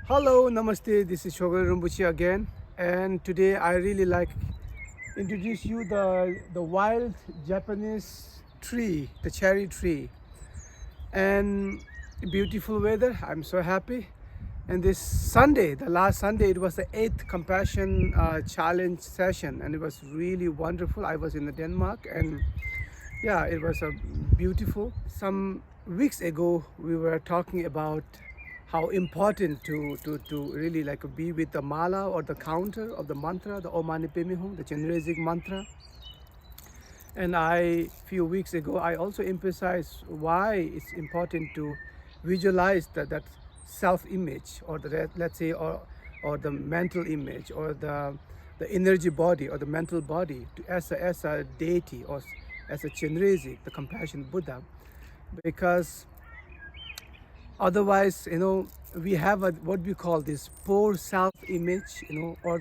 Hello, namaste. This is Chogyal Rinpoche again, and today I really like introduce you the wild Japanese tree, the cherry tree, and beautiful weather. I'm so happy. And this Sunday, the last Sunday, it was the 8th Compassion Challenge session, and it was really wonderful. I was in the Denmark, and yeah, it was a beautiful. Some weeks ago, we were talking about how important to really like be with the mala or the counter of the mantra, the OM MANI PEME HUNG, the Chenrezig mantra. And few weeks ago, I also emphasized why it's important to visualize that self-image, or the, let's say, or the mental image, or the energy body, or the mental body, as a deity, or as a Chenrezig, the compassion Buddha, because otherwise, we have what we call this poor self-image, or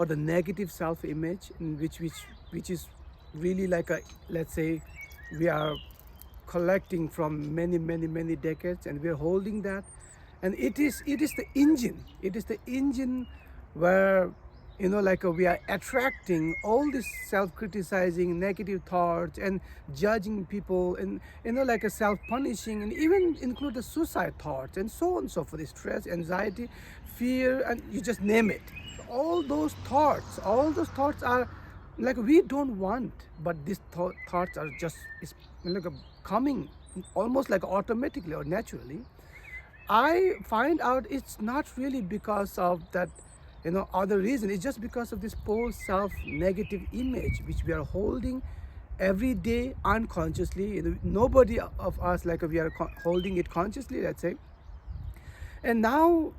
the negative self-image, in which is really like a, let's say, we are collecting from many decades, and we're holding that, and it is the engine. It is the engine where like we are attracting all this self-criticizing negative thoughts and judging people, and like a self-punishing, and even include the suicide thoughts, and so on and so forth, stress, anxiety, fear, and you just name it. All those thoughts are like we don't want, but these thoughts are just like coming almost like automatically or naturally. I find out it's not really because of that, other reason. It's just because of this poor self negative image which we are holding every day unconsciously. Nobody of us like we are holding it consciously, let's say. And now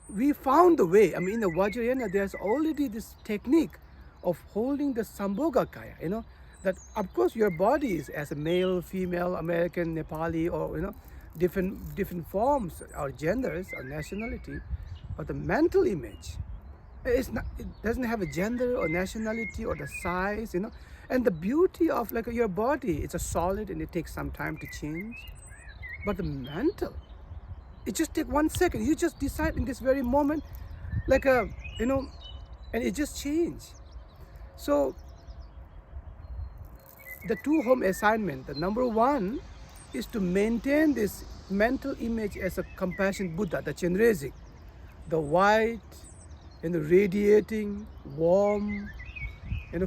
we found the way. I mean, in the Vajrayana, there's already this technique of holding the Sambhogakaya, that of course your body is as a male, female, American, Nepali, or different forms or genders or nationality, but the mental image, it doesn't have a gender or nationality or the size, and the beauty of like your body, it's a solid and it takes some time to change. But the mental, it just take 1 second. You just decide in this very moment, like and it just change. So the two home assignment, the number one is to maintain this mental image as a compassion Buddha, the Chenrezig, the white, radiating, warm,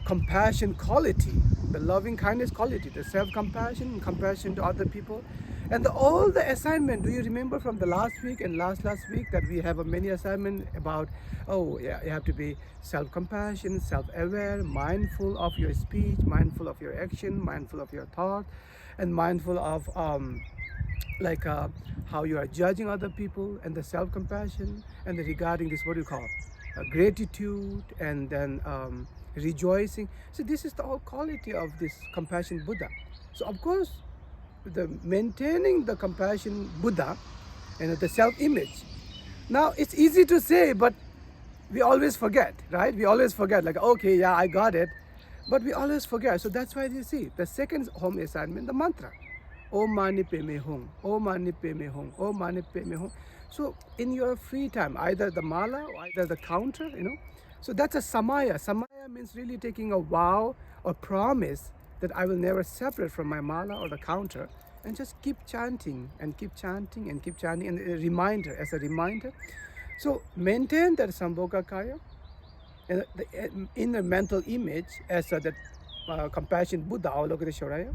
compassion quality, the loving kindness quality, the self-compassion and compassion to other people. And all the assignment, do you remember from the last week and last week that we have a many assignment about, oh yeah, you have to be self-compassion, self-aware, mindful of your speech, mindful of your action, mindful of your thought, and mindful of how you are judging other people, and the self-compassion, and regarding this, what do you call, gratitude, and then rejoicing. So this is the whole quality of this compassion Buddha. So of course, the maintaining the compassion Buddha and the self-image. Now it's easy to say, but we always forget, right? We always forget, like, okay, yeah, I got it, but we always forget. So that's why you see the second home assignment, the mantra, OM MANI PEME HUNG, OM MANI PEME HUNG, OM MANI PEME HUNG. So in your free time, either the mala or either the counter, so that's a samaya. Samaya means really taking a vow or promise that I will never separate from my mala or the counter, and just keep chanting and keep chanting and keep chanting, and a reminder, as a reminder. So maintain that Sambhogakaya and the inner mental image as that compassion Buddha, Avalokiteshvaraya.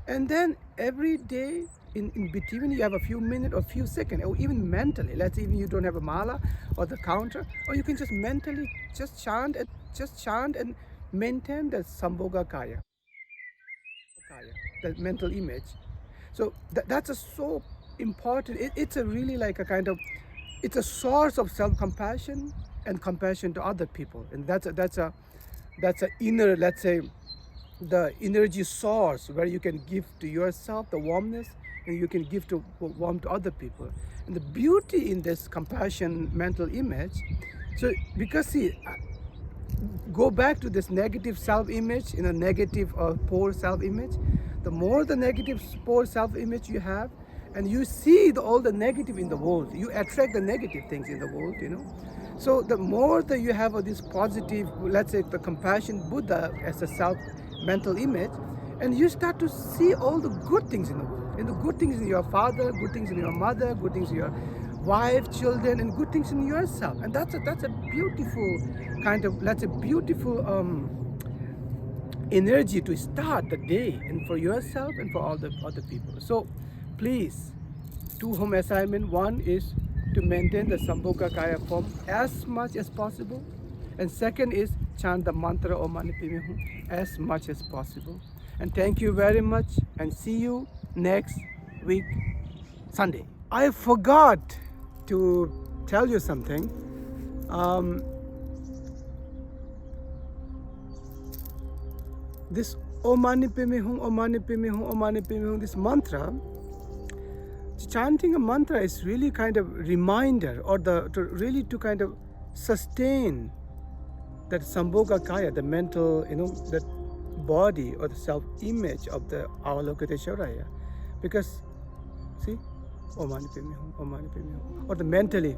And then every day in between, you have a few minutes or few seconds, or even mentally, let's say even you don't have a mala or the counter, or you can just mentally just chant and maintain the Sambhogakaya, that mental image. So that's so important. It's a really like a kind of, it's a source of self-compassion and compassion to other people, and that's a inner, let's say, the energy source where you can give to yourself the warmness, and you can give to warm to other people. And the beauty in this compassion mental image, so because see, go back to this negative self-image, negative or poor self-image, the more the negative poor self-image you have, and you see all the negative in the world. You attract the negative things in the world, So the more that you have this positive, let's say the compassion Buddha as a self mental image, and you start to see all the good things in the world, and the good things in your father, good things in your mother, good things in your wife, children, and good things in yourself. And that's a beautiful kind of, that's a beautiful energy to start the day, and for yourself and for all the other people. So please, two home assignment. One is to maintain the Sambhogakaya form as much as possible, and second is chant the mantra Om Mani Peme Hung as much as possible. And thank you very much, and see you next week Sunday. I forgot to tell you something. This Om Mani Peme Hung, Om Mani Peme Hung, Om Mani Peme Hung, this mantra, chanting a mantra is really kind of reminder, or to kind of sustain that Sambhogakaya, the mental, that body or the self-image of the Avalokiteshvaraya. Because, see, Om Mani Peme Hung, Om Mani Peme Hung, or the mentally.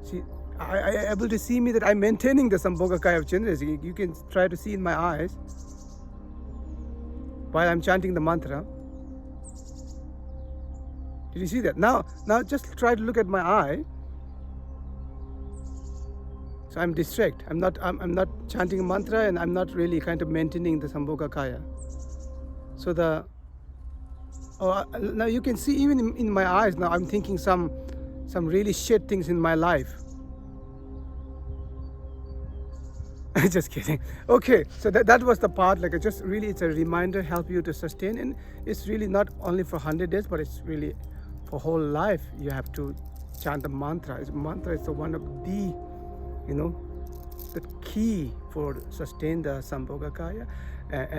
See, I able to see me that I'm maintaining the Sambhogakaya of Chenrezig. You can try to see in my eyes while I'm chanting the mantra. Did you see that? Now just try to look at my eye. So I'm distracted. I'm not chanting a mantra, and I'm not really kind of maintaining the Sambhogakaya. So now you can see even in my eyes now I'm thinking some really shit things in my life. Just kidding. Okay, so that was the part, like it's a reminder, help you to sustain, and it's really not only for 100 days, but it's really for whole life. You have to chant the mantra. Mantra is the one of the, the key for sustain the Sambhogakaya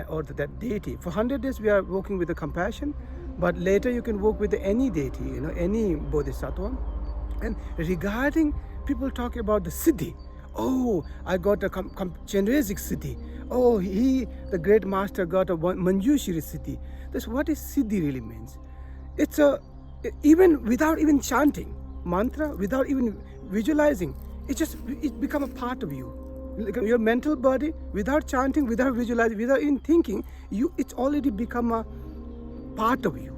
or that deity. For 100 days we are working with the compassion, but later you can work with any deity, any bodhisattva. And regarding people talking about the siddhi, oh, I got a Chenrezig siddhi. Oh, the great master, got a Manjushri siddhi. That's what is siddhi really means. It's even without even chanting mantra, without even visualizing, it become a part of you. Like your mental body, without chanting, without visualizing, without even thinking, it's already become a part of you.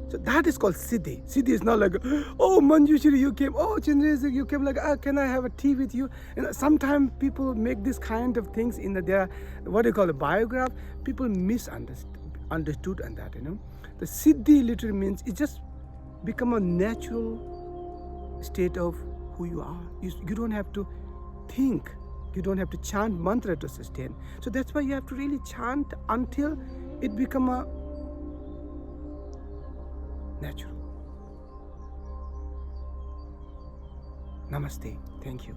So that is called siddhi. Siddhi is not like, oh, Manjushri, you came. Oh, Chenrezig, you came. Like, can I have a tea with you? And sometimes people make this kind of things in their, what do you call a biograph. People misunderstood on that, The siddhi literally means it just become a natural state of who you are. You don't have to think. You don't have to chant mantra to sustain. So that's why you have to really chant until it become a natural. Namaste. Thank you.